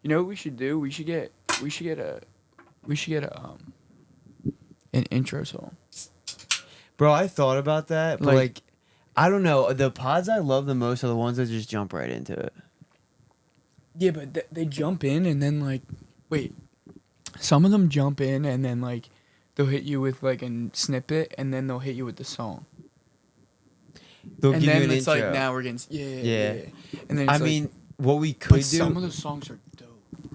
You know what we should do? We should get an intro song. Bro, I thought about that, but like I don't know. The pods I love the most are the ones that just jump right into it. Yeah, but they jump in and then like, wait, some of them jump in and then like they'll hit you with like a snippet and then they'll hit you with the song. They'll and give then you an it's intro. like now we're getting yeah. And then it's I like, mean, what we could but do. some of the songs are dope.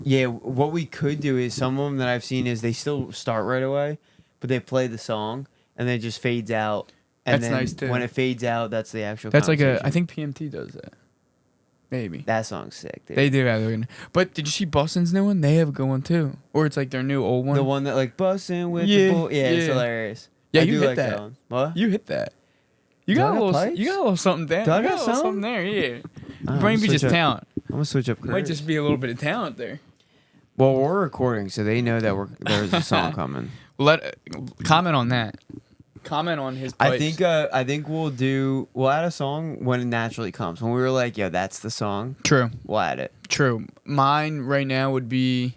Yeah, what we could do is some of them that I've seen is they still start right away, but they play the song and then it just fades out. And That's then nice too. when it fades out, that's the actual. That's like conversation. I think PMT does that. Maybe. That song's sick, dude. They do have one. But did you see Bustin's new one? They have a good one too. Or it's like their new old one. The one that like busting with Yeah, the bull. Yeah, it's yeah. hilarious. Yeah, I you do hit like that. one. What? You hit that. You Do I got a got little. pipes? You got a little something there. Do I You got a little some? something there? Yeah. I'm Might gonna be just switch up- talent. I'm gonna switch up. Might just be a little bit of talent there. Well, we're recording, so they know that there's a song coming. Comment on that. Comment on his pipes. I think we'll add a song when it naturally comes. When we were like, yo, that's the song. True. We'll add it. True. Mine right now would be.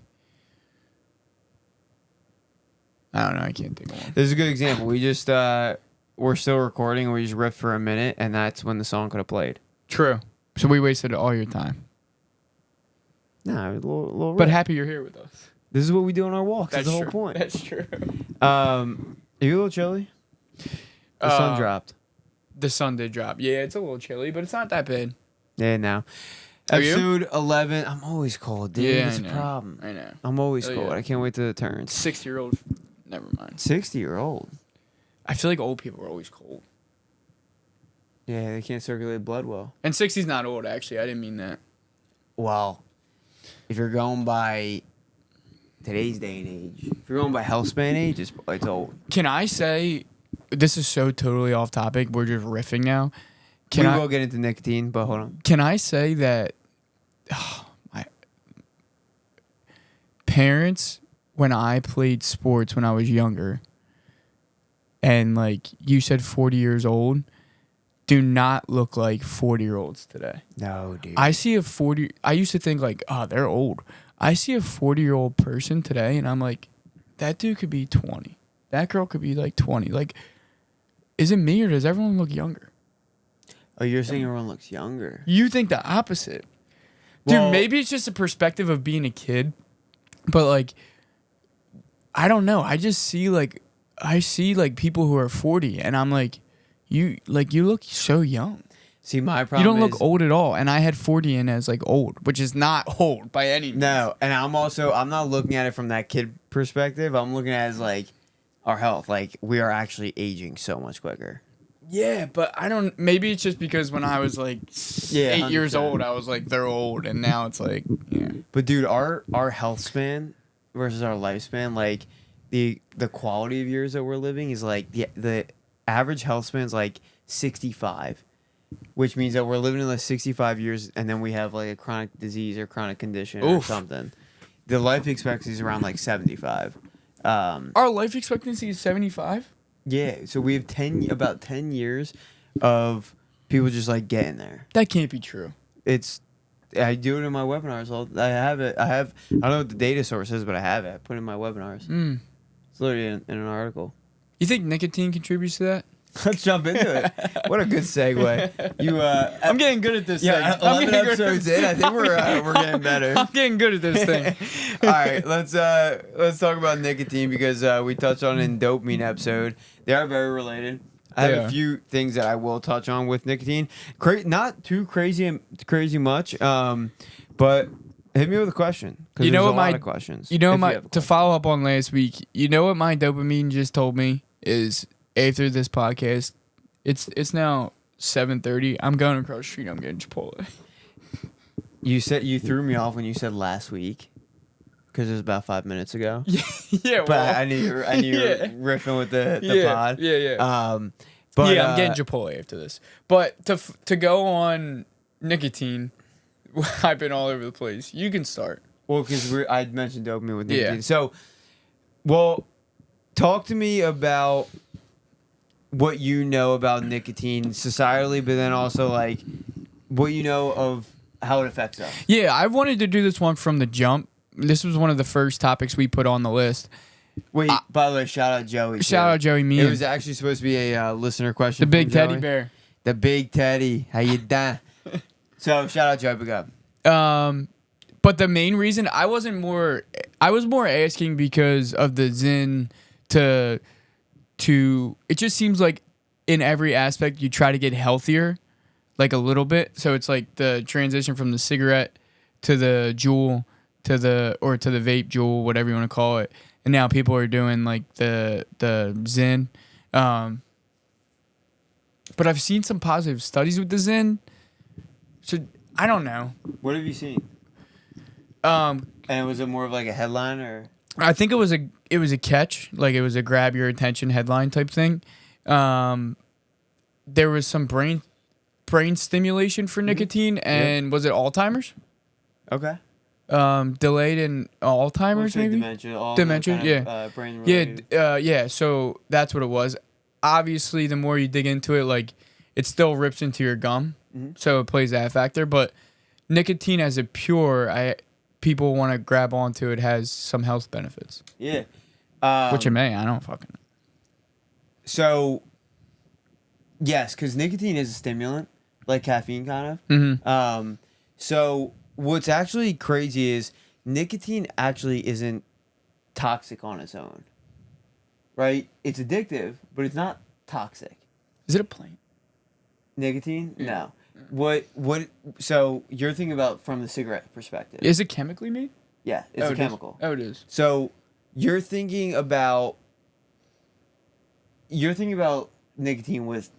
I don't know. I can't think of one. This is a good example. We just we're still recording, and we just riffed for a minute, and that's when the song could have played. True. So we wasted all your time. Nah, a little But riff. happy you're here with us. This is what we do on our walks. That's the whole true. point. That's true. Are you a little chilly? The sun dropped. The sun did drop. Yeah, it's a little chilly, but it's not that bad. Yeah, now. Are you? Episode 11. I'm always cold, dude. Yeah, That's I a know. problem. I know. I'm always Oh, cold. yeah. I can't wait till it turns. 60-year-old. Never mind. 60-year-old. I feel like old people are always cold. Yeah, they can't circulate blood well. And 60's not old, actually. I didn't mean that. Well, if you're going by today's day and age, if you're going by health span age, it's old. Can I say, this is so totally off topic. We're just riffing now. We will get into nicotine, but hold on. Can I say that my parents, when I played sports when I was younger, and like you said 40 years old, do not look like 40-year-olds today. No, dude. I see I used to think like, oh, they're old. I see a 40-year-old person today, and I'm like, that dude could be 20. That girl could be like 20. Like, is it me or does everyone look younger? Oh, you're saying everyone looks younger. You think the opposite. Dude, Well- maybe it's just a perspective of being a kid, but like, I don't know. I see people who are 40, and I'm like, you look so young. See, my You problem don't is... look old at all, and I had 40 in as like old, which is not old by any means. No, and I'm not looking at it from that kid perspective. I'm looking at it as like our health. Like, we are actually aging so much quicker. Yeah, but I don't. Maybe it's just because when I was like 8 years 100%. old, I was like, they're old, and now it's like, yeah. But dude, our health span versus our lifespan, like the quality of years that we're living is like the average health span is like 65, which means that we're living in like 65 years, and then we have like a chronic disease or chronic condition or something. The life expectancy is around like 75. Our life expectancy is 75. Yeah, so we have about 10 years of people just like getting there. That can't be true. I do it in my webinars. I have it. I don't know what the data source is, but I have it. I put it in my webinars. It's literally in an article. You think nicotine contributes to that? Let's jump into it. What a good segue. I'm getting good at this thing. Yeah, 11 episodes in. I think we're getting better. I'm getting good at this thing. All right, let's talk about nicotine because we touched on it in dopamine episode. They are very related. I have a few things that I will touch on with nicotine. Not too crazy much, but hit me with a question. You know there's what a lot of questions. You know if what have a to question. follow up on last week. You know what my dopamine just told me is after this podcast, it's now 7:30. I'm going across the street. I'm getting Chipotle. You threw me off when you said last week because it was about 5 minutes ago. Yeah, But I knew you were riffing with the pod. Yeah. But I'm getting Chipotle after this. But to go on nicotine, I've been all over the place. You can start. Well, because I mentioned dopamine with nicotine. Yeah. So, talk to me about what you know about nicotine societally, but then also like what you know of how it affects us. Yeah, I wanted to do this one from the jump. This was one of the first topics we put on the list. Wait, by the way, shout out Joey. Shout out Joey Meehan. It was actually supposed to be a listener question. The big from teddy Joey. bear. The big teddy. How you doing? So shout out Joey. Big up. But the main reason I was more asking because of the Zyn to it just seems like in every aspect you try to get healthier, like a little bit. So it's like the transition from the cigarette to the Juul to the vape Juul, whatever you want to call it. And now people are doing like the Zyn. But I've seen some positive studies with the Zyn. So I don't know. What have you seen? And was it more of like a headline or? I think it was a catch, like it was a grab your attention headline type thing. There was some brain stimulation for nicotine, and was it Alzheimer's? Okay. Delayed in Alzheimer's, maybe dementia, yeah, brain related. yeah. So that's what it was. Obviously, the more you dig into it, like it still rips into your gum, so it plays that factor. But nicotine as a pure, people want to grab onto it, has some health benefits. Yeah, which it may. I don't fucking. So, yes, because nicotine is a stimulant, like caffeine, kind of. Mm-hmm. So. What's actually crazy is nicotine actually isn't toxic on its own, right? It's addictive, but it's not toxic. Is it a plant? Nicotine? Yeah. No. What? So you're thinking about from the cigarette perspective? Is it chemically made? Yeah, it's a chemical. Oh, it is. So you're thinking about nicotine with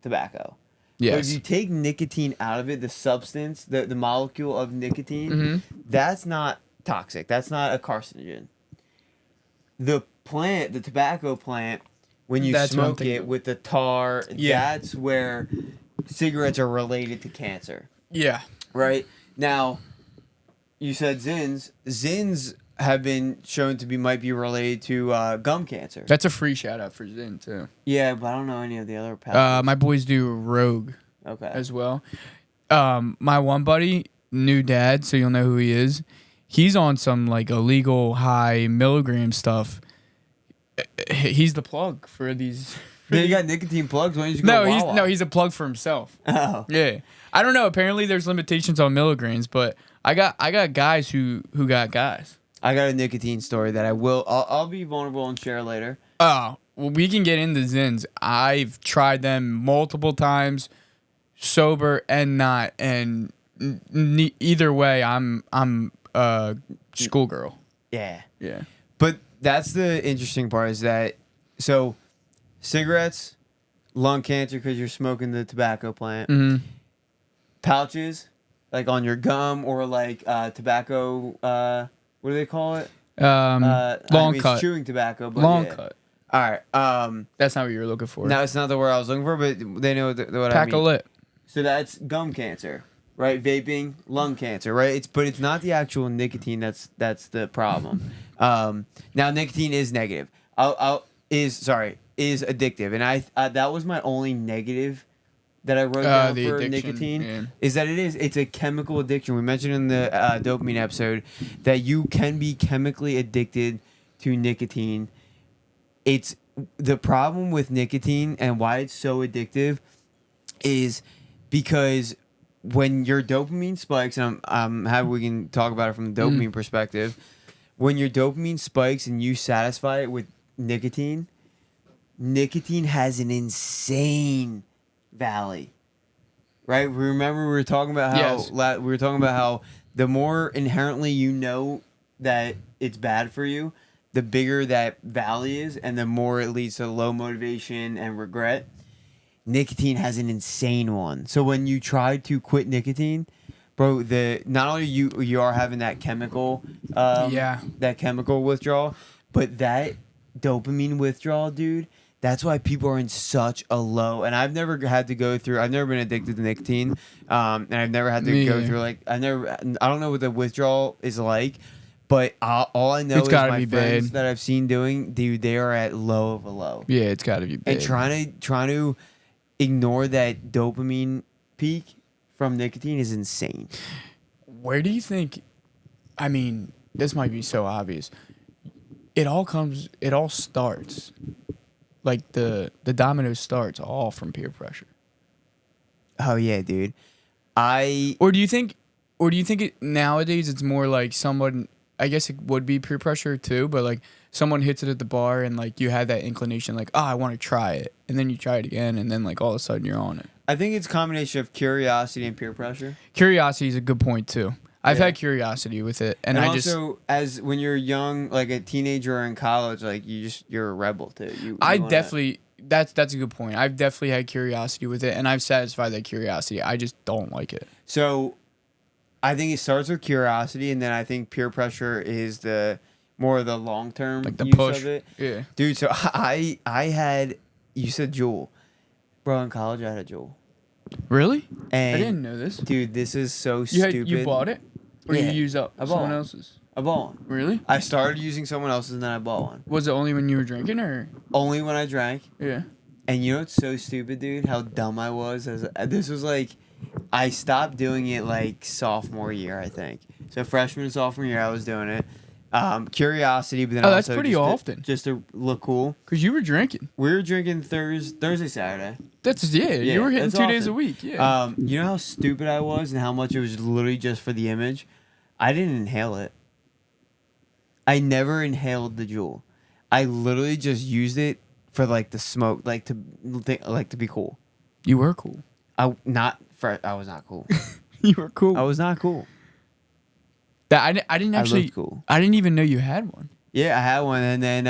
tobacco. Yes. But if you take nicotine out of it, the substance, the molecule of nicotine, that's not toxic. That's not a carcinogen. The plant, the tobacco plant, when you smoke it with the tar, that's where cigarettes are related to cancer. Yeah. Right? Now, you said Zyns. Zyns have been shown to might be related to gum cancer. That's a free shout out for Zyn too. Yeah, but I don't know any of the other pathways. My boys do Rogue as well. My one buddy, new dad, so you'll know who he is. He's on some like illegal high milligram stuff. He's the plug for these. You got nicotine plugs? Why don't you just go Wawa? He's a plug for himself. Oh. Yeah. I don't know. Apparently there's limitations on milligrams, but I got guys who got guys. I got a nicotine story that I'll be vulnerable and share later. Oh, well, we can get into Zyns. I've tried them multiple times, sober and not, and either way, I'm a schoolgirl. Yeah. Yeah. But that's the interesting part is that, so cigarettes, lung cancer because you're smoking the tobacco plant, pouches, like on your gum or like tobacco, what do they call it? Long cut. It's chewing tobacco, but long cut. All right. That's not what you were looking for. No, it's not the word I was looking for, but they know what I mean. Pack a lip. So that's gum cancer, right? Vaping, lung cancer, right? But it's not the actual nicotine that's the problem. Now nicotine is negative. Is addictive, and I that was my only negative that I wrote down for nicotine is that it's a chemical addiction. We mentioned in the dopamine episode that you can be chemically addicted to nicotine. It's the problem with nicotine and why it's so addictive is because when your dopamine spikes, and I'm happy we can talk about it from the dopamine perspective. When your dopamine spikes and you satisfy it with nicotine has an insane valley, right? Remember we were talking about how the more inherently you know that it's bad for you, the bigger that valley is, and the more it leads to low motivation and regret. Nicotine has an insane one. So when you try to quit nicotine, bro, not only you are having that chemical, that chemical withdrawal, but that dopamine withdrawal, dude. That's why people are in such a low. And I've never had to go through. I've never been addicted to nicotine, and I've never had to go through I don't know what the withdrawal is like, but all I know is my friends that I've seen doing, dude, they are at low of a low. Yeah, it's got to be bad. And trying to ignore that dopamine peak from nicotine is insane. Where do you think? I mean, this might be so obvious. It all starts, like the domino starts all from peer pressure. Oh yeah, dude. Or do you think nowadays it's more like someone? I guess it would be peer pressure too, but like someone hits it at the bar and like you had that inclination, like, oh, I want to try it, and then you try it again, and then like all of a sudden you're on it. I think it's a combination of curiosity and peer pressure. Curiosity is a good point too. I've had curiosity with it, and I also, as when you're young, like a teenager or in college, like you're a rebel too. Definitely. That's a good point. I've definitely had curiosity with it, and I've satisfied that curiosity. I just don't like it. So, I think it starts with curiosity, and then I think peer pressure is the more of the long term like the use push of it. Yeah, dude. So I had, you said Juul, bro. In college, I had a Juul. Really? And I didn't know this. Dude, this is so stupid. You bought it, or Yeah, you used up someone else's? I bought one. Really? I started using someone else's, and then I bought one. Was it only when you were drinking, or? Only when I drank. Yeah. And you know what's so stupid, dude? How dumb I was. This was like, I stopped doing it like sophomore year, I think. So freshman and sophomore year, I was doing it. Curiosity, but then that's also pretty often. just to look cool. Cause you were drinking. We were drinking Thursday, Saturday. You were hitting that's 2 days often. a week. Yeah. You know how stupid I was and how much it was literally just for the image? I didn't inhale it. I never inhaled the Juul. I literally just used it for like the smoke, like to be cool. You were cool. I was not cool. You were cool. I was not cool. I didn't actually. Cool. I didn't even know you had one. Yeah, I had one, and then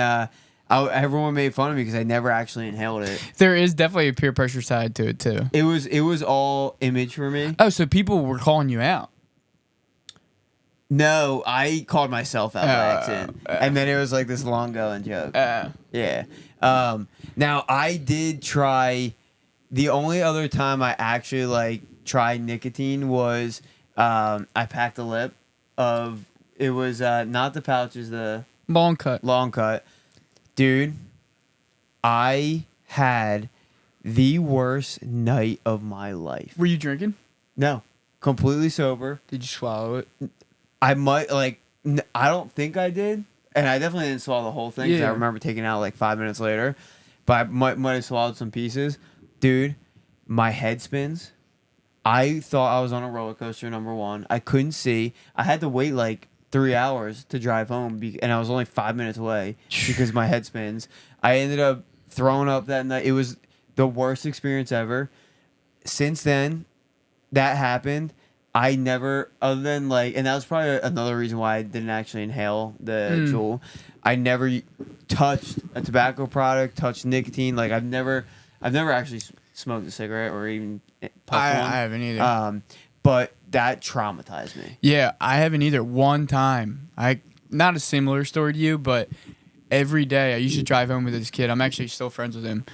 everyone made fun of me because I never actually inhaled it. There is definitely a peer pressure side to it too. It was all image for me. Oh, so people were calling you out. No, I called myself out by accident, and then it was like this long going joke. Yeah. Now I did try. The only other time I actually like tried nicotine was I packed a lip of. It was not the pouches, the long cut. Dude, I had the worst night of my life. Were you drinking? No, completely sober. Did you swallow it? I might I don't think I did, and I definitely didn't swallow the whole thing. 'Cause I remember taking it out like 5 minutes later, but I might have swallowed some pieces. Dude, my head spins. I thought I was on a roller coaster. Number one, I couldn't see. I had to wait like 3 hours to drive home, and I was only 5 minutes away because my head spins. I ended up throwing up that night. It was the worst experience ever. Since then, that happened. I never, other than like, and that was probably another reason why I didn't actually inhale the Juul. I never touched a tobacco product, touched nicotine. Like I've never actually smoked a cigarette or even puffed one. I haven't either. But that traumatized me. Yeah, I haven't either. One time, not a similar story to you, but every day I used to drive home with this kid. I'm actually still friends with him.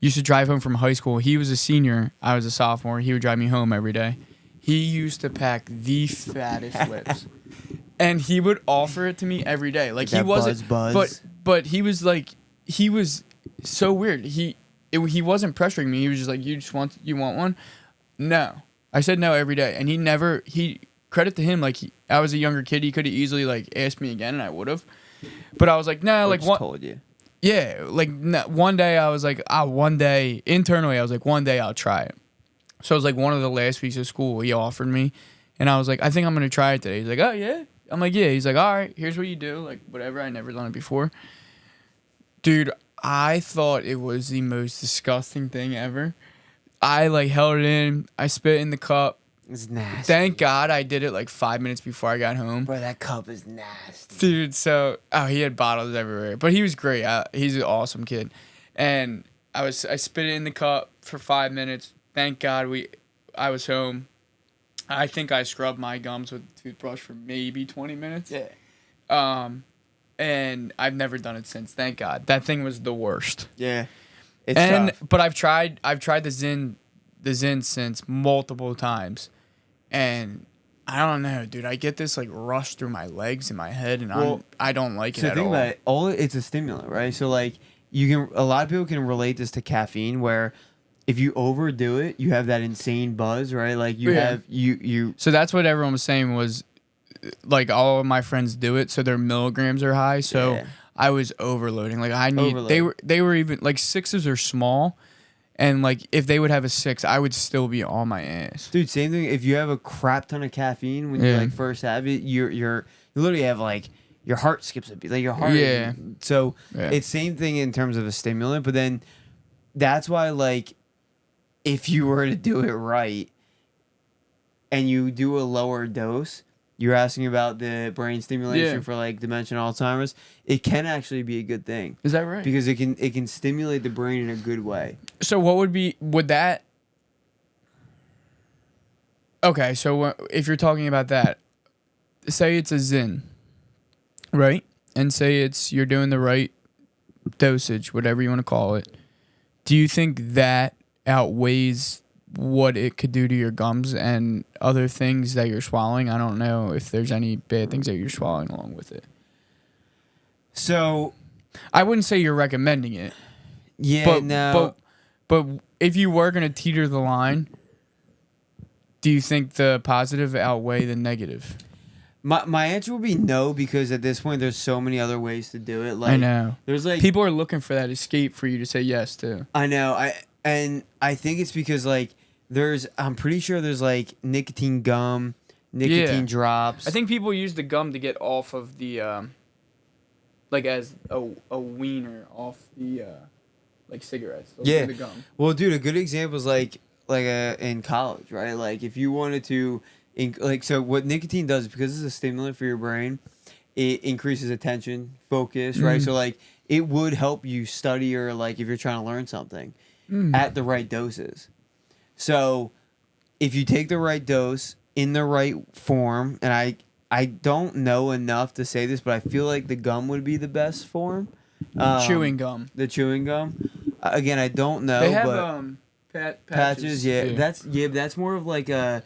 Used to drive home from high school. He was a senior. I was a sophomore. He would drive me home every day. He used to pack the fattest lips, and he would offer it to me every day. Like he wasn't, buzz. but he was so weird. He wasn't pressuring me. He was just like, you want one? No, I said no every day, and he credit to him. Like I was a younger kid, he could have easily like asked me again, and I would have. But I was like, no, like what? Told you. Yeah, like one day I was like, one day internally I was like, one day I'll try it. So it was like one of the last weeks of school he offered me, and I was like, I think I'm gonna try it today. He's like, oh yeah. I'm like, yeah. He's like, all right, here's what you do, like whatever. I never done it before, dude. I thought it was the most disgusting thing ever. I like held it in. I spit in the cup. It's nasty. Thank God I did it like 5 minutes before I got home. Bro, that cup is nasty. Dude, so he had bottles everywhere, but he was great. He's an awesome kid, and I spit it in the cup for 5 minutes. Thank God I was home. I think I scrubbed my gums with a toothbrush for maybe 20 minutes. Yeah. And I've never done it since. Thank God. That thing was the worst. Yeah. It's tough. But I've tried the Zyn since multiple times, and I don't know, dude. I get this like rush through my legs and my head, and I don't like it at all. So think about it. It's a stimulant, right? So like a lot of people can relate this to caffeine, where if you overdo it, you have that insane buzz, right? Like you Yeah. have you. So that's what everyone was saying was, like, all of my friends do it, so their milligrams are high. So Yeah. I was overloading. Like I need Overload. they were even like sixes are small, and like if they would have a 6, I would still be on my ass. Dude, same thing. If you have a crap ton of caffeine when you Yeah. like first have it, you literally have like your heart skips a beat, like your heart. Yeah. So Yeah. it's same thing in terms of a stimulant, but then that's why like if you were to do it right and you do a lower dose, you're asking about the brain stimulation Yeah. for like dementia and Alzheimer's. It can actually be a good thing Is that right? because it can stimulate the brain in a good way. So what would that? Okay, so if you're talking about that, say it's a Zyn, right? And say you're doing the right dosage, whatever you want to call it. Do you think that outweighs what it could do to your gums and other things that you're swallowing? I don't know if there's any bad things that you're swallowing along with it. So I wouldn't say you're recommending it. yeah, But, no. but if you were going to teeter the line, do you think the positive outweigh the negative? My answer would be no, because at this point there's so many other ways to do it. Like I know. there's like People are looking for that escape for you to say yes to. I know. I think it's because like I'm pretty sure there's like nicotine gum, nicotine Yeah. drops. I think people use the gum to get off of the, like as a wiener off the, like cigarettes. They'll Yeah. do the gum. Well, dude, a good example is like in college, right? Like if you wanted to so what nicotine does, because it's a stimulant for your brain, it increases attention, focus, right? So like it would help you study, or like if you're trying to learn something at the right doses. So if you take the right dose in the right form, and I don't know enough to say this, but I feel like the gum would be the best form. Chewing gum. The chewing gum. Again, I don't know. They have but patches. yeah. That's more of like a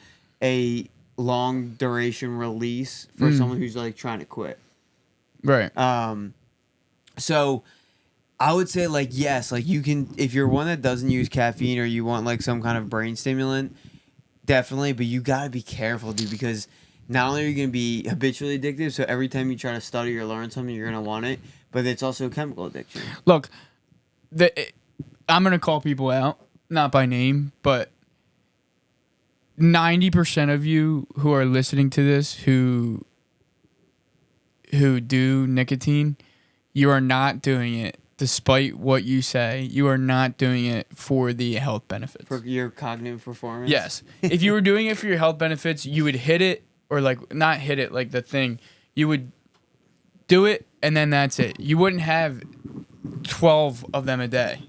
long duration release for someone who's like trying to quit. Right. So I would say like yes, like you can, if you're one that doesn't use caffeine or you want like some kind of brain stimulant, definitely, but you got to be careful, dude, because not only are you going to be habitually addictive, so every time you try to study or learn something, you're going to want it, but it's also a chemical addiction. Look, I'm gonna call people out, not by name, but 90% of you who are listening to this who do nicotine, you are not doing it despite what you say. You are not doing it for the health benefits. For your cognitive performance? Yes. If you were doing it for your health benefits, you would hit it, or like not hit it like the thing. You would do it and then that's it. You wouldn't have 12 of them a day.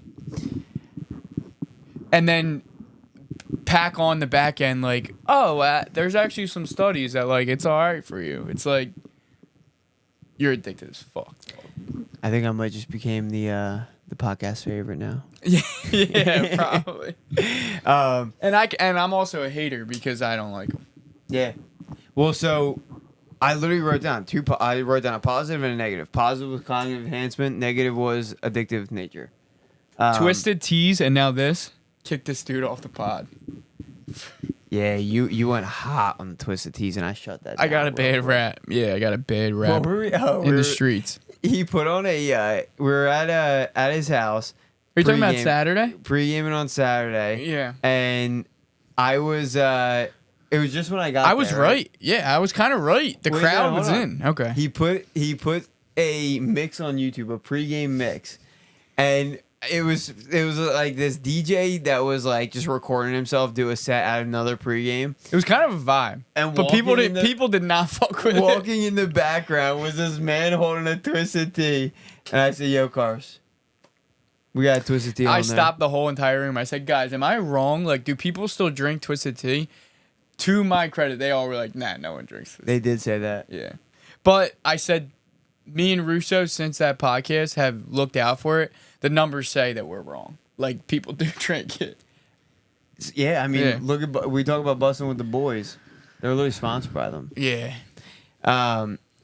And then pack on the back end like, oh, there's actually some studies that like it's all right for you. It's like you're addicted as fuck. I think I might just became the podcast favorite now. Yeah, probably. And I'm also a hater because I don't like them. Yeah. Well, so I literally wrote down I wrote down a positive and a negative. Positive was cognitive enhancement. Negative was addictive nature. Twisted Teas and now this. Kick this dude off the pod. Yeah, you went hot on the Twisted Teas, and I shut that down. I got a bad rap. Yeah, I got a bad rap in the streets. He put on we were at his house. Are you talking about Saturday? Pre-gaming on Saturday. Yeah. And I was it was just when I got I was there, right. Yeah, I was kind of right. The Wait, crowd no, was hold on. in. Okay. He put a mix on YouTube, a pre-game mix. And it was like this DJ that was like just recording himself do a set at another pregame. It was kind of a vibe, And but people did not fuck with it. Walking in the background was this man holding a Twisted Tea, and I said, "Yo, Cars, we got a Twisted Tea." I stopped the whole entire room. I said, "Guys, am I wrong? Like, do people still drink Twisted Tea?" To my credit, they all were like, "Nah, no one drinks this." They did say that. Yeah, but I said, me and Russo, since that podcast, have looked out for it. The numbers say that we're wrong. Like, people do drink it. Yeah, I mean, Yeah. look at we talk about busting with the boys. They're literally sponsored by them. Yeah.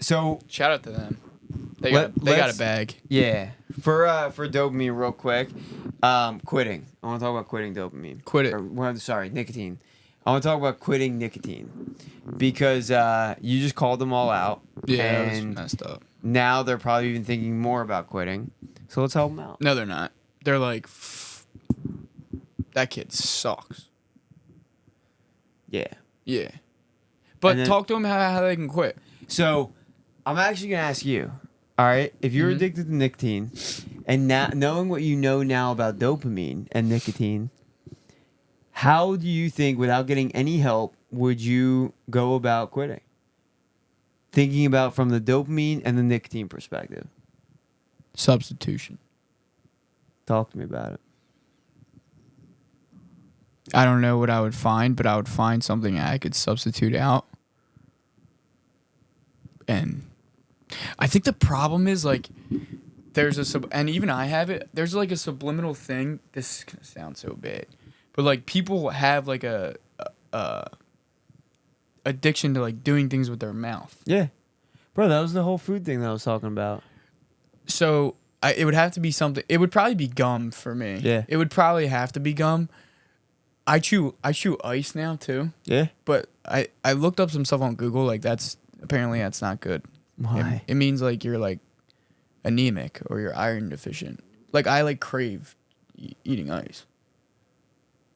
So Shout out to them. They got a bag. yeah. for dopamine, real quick, quitting. I want to talk about quitting dopamine. Quit it. Nicotine. I want to talk about quitting nicotine because you just called them all out. Yeah, that was and messed up. now they're probably even thinking more about quitting. So let's help them out. No, they're not. They're like, that kid sucks. Yeah. Yeah. But then- talk to them how they can quit. So I'm actually gonna ask you. All right, if you're Mhm. addicted to nicotine, and now knowing what you know now about dopamine and nicotine, how do you think, without getting any help, would you go about quitting? Thinking about from the dopamine and the nicotine perspective. Substitution. Talk to me about it. I don't know what I would find, but I would find something I could substitute out. And I think the problem is like there's and even I have it. There's like a subliminal thing. This is gonna sound so bad, but like people have like a addiction to like doing things with their mouth. Yeah, bro, that was the whole food thing that I was talking about. So it would have to be something. It would probably be gum for me. Yeah. It would probably have to be gum. I chew ice now too. Yeah. But I looked up some stuff on Google. Like that's not good. Why? It means like you're like anemic or you're iron deficient. Like I like crave eating ice.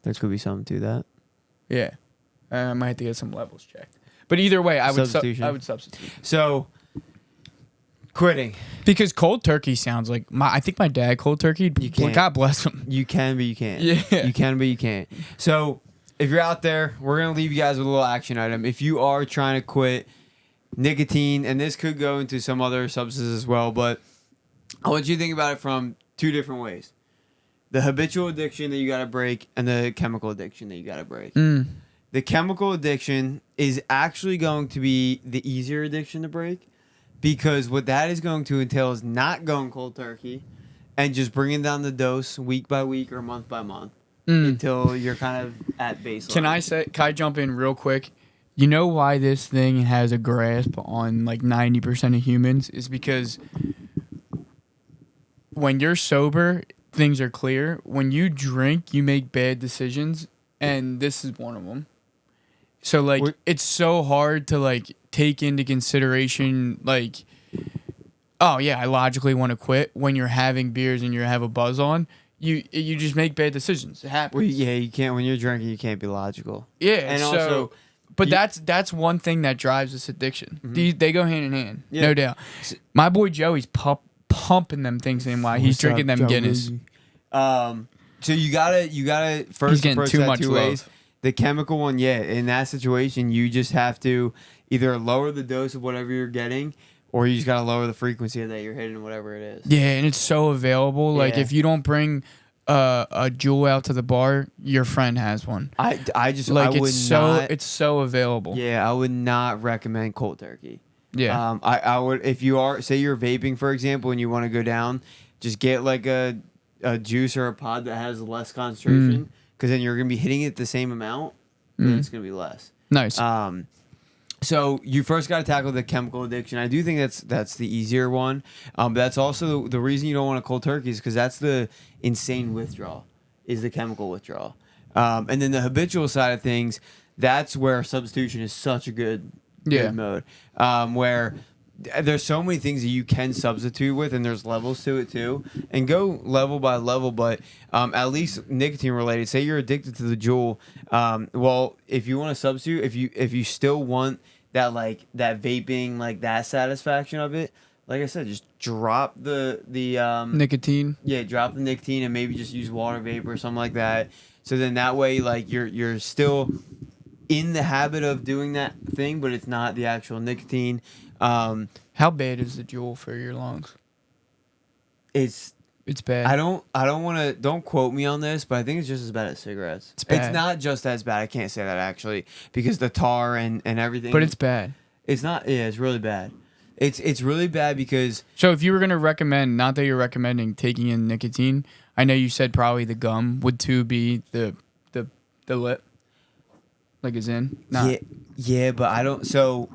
There could be something to that. Yeah, I might have to get some levels checked. But either way, I would Substitution. I would substitute So, quitting. because cold turkey sounds like I think my dad cold turkey. You can't. God bless him. You can, but you can't. Yeah. You can, but you can't. So, if you're out there, we're going to leave you guys with a little action item. If you are trying to quit nicotine, and this could go into some other substances as well, but I want you to think about it from two different ways. The habitual addiction that you got to break and the chemical addiction that you got to break. The chemical addiction is actually going to be the easier addiction to break because what that is going to entail is not going cold turkey and just bringing down the dose week by week or month by month until you're kind of at baseline. Can I jump in real quick? You know why this thing has a grasp on like 90% of humans is because when you're sober, things are clear. When you drink, you make bad decisions, and this is one of them. So like it's so hard to like take into consideration like, oh yeah, I logically want to quit when you're having beers and you have a buzz on. You just make bad decisions. It happens. Well, yeah, you can't when you're drinking. You can't be logical. Yeah, and so, also, but that's one thing that drives this addiction. Mhm. They go hand in hand, Yeah. no doubt. My boy Joey's pumping them things in while he's drinking them Guinness. So you gotta first He's getting approach too that much two love. ways. The chemical one, yeah. In that situation, you just have to either lower the dose of whatever you're getting, or you just gotta lower the frequency that you're hitting, whatever it is. Yeah, and it's so available. Like Yeah. if you don't bring a jewel out to the bar, your friend has one. I just Like I would it's so available. Yeah, I would not recommend cold turkey. Yeah. I would, if you are, say you're vaping, for example, and you want to go down, just get like a juice or a pod that has less concentration, because then you're going to be hitting it the same amount, but it's going to be less. Nice. So you first got to tackle the chemical addiction. I do think that's the easier one. But that's also the reason you don't want a cold turkey is because that's the insane withdrawal, is the chemical withdrawal. And then the habitual side of things, that's where substitution is such a good mode. Where there's so many things that you can substitute with, and there's levels to it too. And go level by level, but at least nicotine related. Say you're addicted to the Juul. Well, if you want to substitute, if you still want that that vaping, like that satisfaction of it, like I said, just drop the Nicotine. Yeah, drop the nicotine and maybe just use water vapor or something like that. So then that way, like you're still in the habit of doing that thing, but it's not the actual nicotine. How bad is the Juul for your lungs? It's bad. Don't quote me on this, but I think it's just as bad as cigarettes. It's bad. It's not just as bad. I can't say that actually because the tar and everything. But it's bad. It's not. Yeah, it's really bad. It's really bad because. So if you were gonna recommend, not that you're recommending taking in nicotine, I know you said probably the gum would too be the lip, like is in. Nah. Yeah, but I don't. So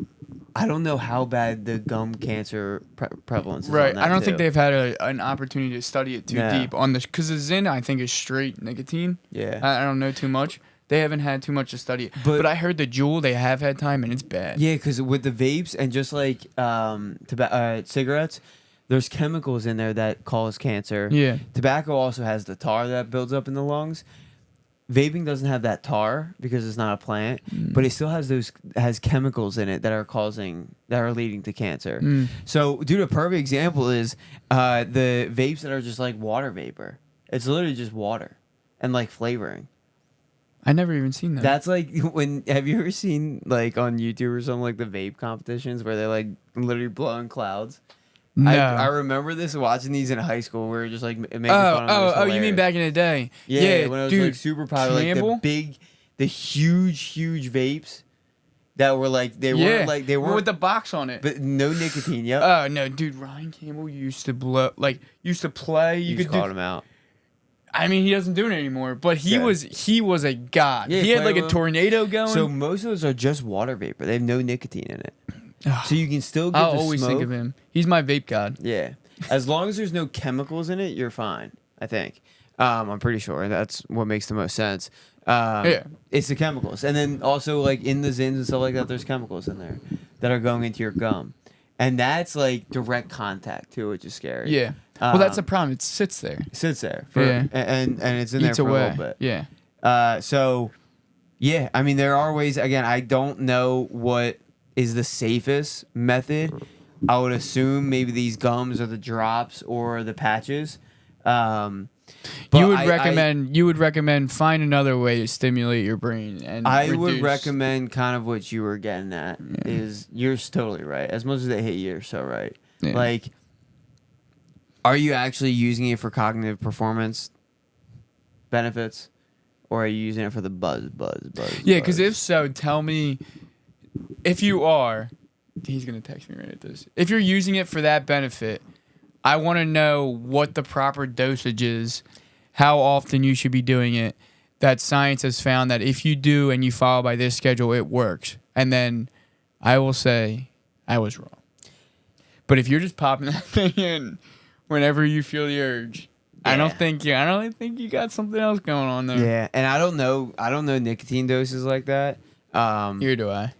I don't know how bad the gum cancer prevalence is. Right. On that I don't too. think they've had an opportunity to study it too No. deep on this, because the Zyn, I think, is straight nicotine. Yeah. I don't know too much. They haven't had too much to study it. But- But I heard the Juul, they have had time, and it's bad. Yeah, because with the vapes and just like cigarettes, there's chemicals in there that cause cancer. Yeah. Tobacco also has the tar that builds up in the lungs. Vaping doesn't have that tar because it's not a plant, but it still has chemicals in it that are leading to cancer. So, dude, a perfect example is the vapes that are just like water vapor. It's literally just water and like flavoring. I never even seen that. That's like have you ever seen like on YouTube or something like the vape competitions where they're like literally blowing clouds? No. I remember this watching these in high school. We were just like making fun of it. Oh, you mean back in the day? Yeah, when it was dude, like super popular, Campbell? like the huge vapes that were like they weren't with the box on it. but no nicotine. Yep. Oh no, dude! Ryan Campbell used to play. You just called him out. I mean, he doesn't do it anymore, but he Yeah. was a god. Yeah, he had play like a with him. tornado going. So most of those are just water vapor. They have no nicotine in it. Ugh. So you can still get I'll the always smoke. think of him. He's my vape god. Yeah. As long as there's no chemicals in it, you're fine, I think. I'm pretty sure that's what makes the most sense. Yeah. It's the chemicals. And then also, like, in the Zins and stuff like that, there's chemicals in there that are going into your gum. And that's, like, direct contact, too, which is scary. Yeah. Well, that's the problem. It sits there. Sits there. Yeah. And it's in Eats there for away. a little bit. Yeah. So, yeah, I mean, there are ways. Again, I don't know what is the safest method. I would assume maybe these gums or the drops or the patches. But You would recommend find another way to stimulate your brain, and I would reduce- recommend kind of what you were getting at is you're totally right. As much as they hate you, you're so right. Yeah. Like, are you actually using it for cognitive performance benefits, or are you using it for the buzz? Yeah, because if so, tell me if you are. He's gonna text me right at this. If you're using it for that benefit, I want to know what the proper dosage is, how often you should be doing it. That science has found that if you do and you follow by this schedule, it works. And then I will say I was wrong. But if you're just popping that thing in whenever you feel the urge, I don't think you got something else going on there. Yeah, and I don't know nicotine doses like that. Here do I.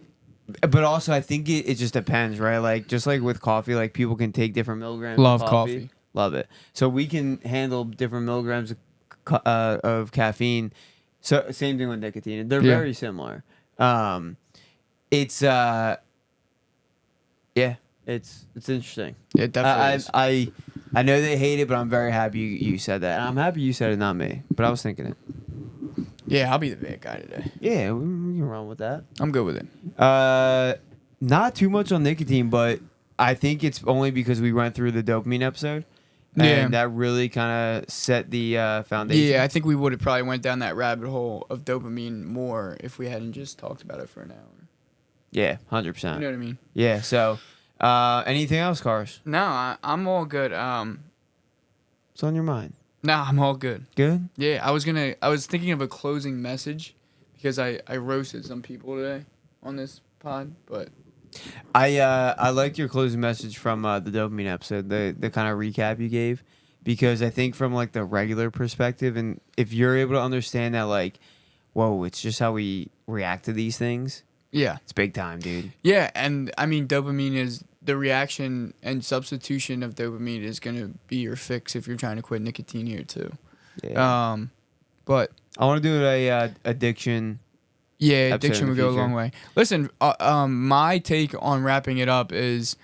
But also, I think it just depends, right? Like, just like with coffee, like, people can take different milligrams Love of coffee. Love it. So we can handle different milligrams of caffeine. So same thing with nicotine. They're Yeah. very similar. It's interesting. It definitely is. I know they hate it, but I'm very happy you said that. And I'm happy you said it, not me. But I was thinking it. Yeah, I'll be the bad guy today. Yeah, we can run with that. I'm good with it. Not too much on nicotine, but I think it's only because we went through the dopamine episode. And Yeah. that really kind of set the foundation. Yeah, I think we would have probably went down that rabbit hole of dopamine more if we hadn't just talked about it for an hour. Yeah, 100%. You know what I mean? Yeah, so anything else, Cars? No, I'm all good. What's on your mind? No, I'm all good. Good? Yeah, I was thinking of a closing message because I roasted some people today on this pod, but I liked your closing message from the dopamine episode, the kind of recap you gave, because I think from like the regular perspective, and if you're able to understand that, like, whoa, it's just how we react to these things. yeah. It's big time, dude. Yeah, and I mean dopamine is the reaction and substitution of dopamine is going to be your fix if you're trying to quit nicotine here too. Yeah. But I want to do a addiction. yeah, episode addiction in would the go a future. long way. Listen, my take on wrapping it up is,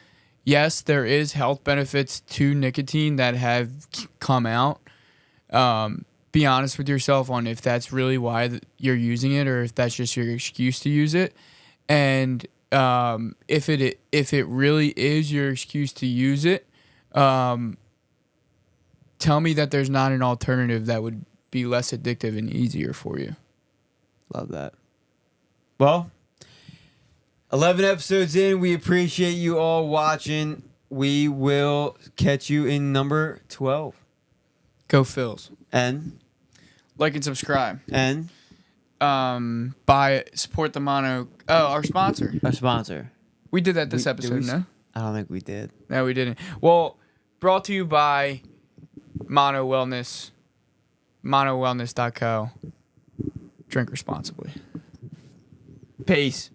yes, there is health benefits to nicotine that have come out. Be honest with yourself on if that's really why you're using it or if that's just your excuse to use it. And if it really is your excuse to use it, tell me that there's not an alternative that would be less addictive and easier for you. Love that. Well, 11 episodes in. We appreciate you all watching. We will catch you in number 12. Go Phils. And Like and subscribe. support Support the Mano. Oh, our sponsor. our sponsor. We did that this Did episode, we- no? I don't think we did. No, we didn't. Well, brought to you by Mano Wellness, monowellness.co. Drink responsibly. Peace.